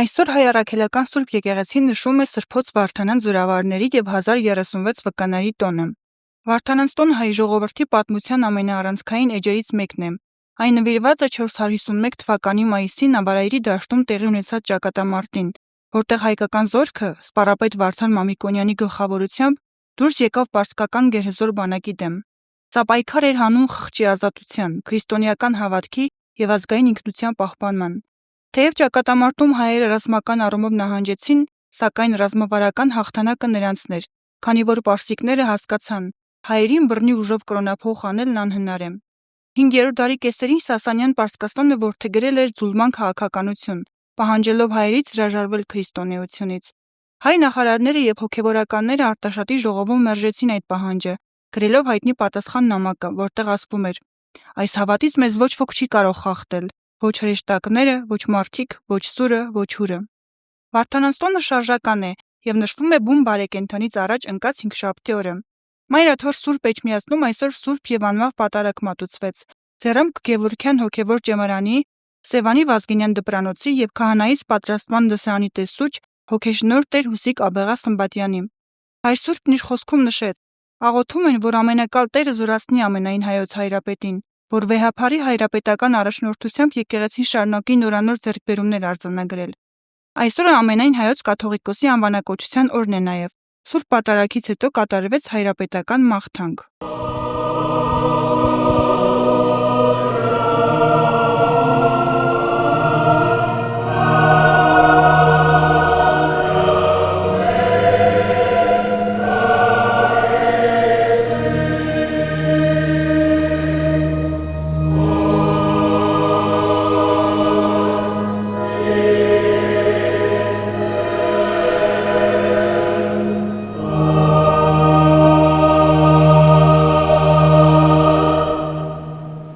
Այսօր Հայ առաքելական Սուրբ եկեղեցին նշում է Սրբոց Վարդանանց զորավարների եւ 1036 վկաների տոնը։ Վարդանանց տոնը հայ ժողովրդի պատմության ամենաառանցքային էջերից մեկն է։ Այն նվիրված է 451 թվականի մայիսին Նավարայրի դաշտում տեղի ունեցած ճակատամարտին, որտեղ հայկական զորքը սպառապետ Վարդան Մամիկոնյանի գլխավորությամբ դուրս եկավ պարսկական գերհզոր բանակի դեմ։ Սա պայքար էր հանուն խղճի ազատության, քրիստոնեական հավատքի եւ ազգային ինքնության պահպանման։ Թեև ճակատամարտում հայերը ռազմական առումով նահանջեցին, սակայն ռազմավարական հաղթանակը նրանցն էր, քանի որ պարսիկները հասկացան, հայերին բռնի ուժով կրոնափոխ անելն անհնար է։ 5-րդ դարի կեսերին Սասանյան Պարսկաստանը որդեգրել էր ձուլման քաղաքականություն, պահանջելով հայերից հրաժարվել քրիստոնեությունից։ Հայ նախարարները եւ հոգեվորականները Արտաշատի ժողովում մերժեցին այդ պահանջը, գրելով հայտնի պատասխան նամակը, որտեղ ասվում էր. «Այս հավատից մեզ ոչ ոք չի կարող խախտել, ոչ հրեշտակները, ոչ մարդիկ, ոչ սուրը, ոչ հուրը»։ Վարդանանց տոնը շարժական է եւ նշվում է բուն բարեկենդանից առաջ ընկած 5շաբթի օրը։ Մայրաթոր Սուրբ Էջմիածնում այսօր Սուրբ եւ անվավ պատարագ մատուցվեց Ձեռամբ Գևորգյան հոգեվոր ճեմարանի, Սևանի Վազգենյան դպրանոցի եւ քահանայից պատրաստման դասարանի տեսուչ հոգեշնորհ Տեր Հուսիկ Աբեղա Սմբատյանի։ Հայր Սուրբն իր խոսքում նշեց. «Աղոթում են, որ ամենակալ Տերը զորացնի ամենայն հայոց հայրապետին, որ վեհափարի հայրապետական առաջնորդությամբ եկեղեցին շարունակի նորանոր ձեռքբերումներ արձանագրել»։ Այսօրը ամենայն հայոց կաթողիկոսի անվանակոչության օրն է նաեւ։ Սուրբ պատարագից հետո կատարվեց հայրապետական մաղթանք։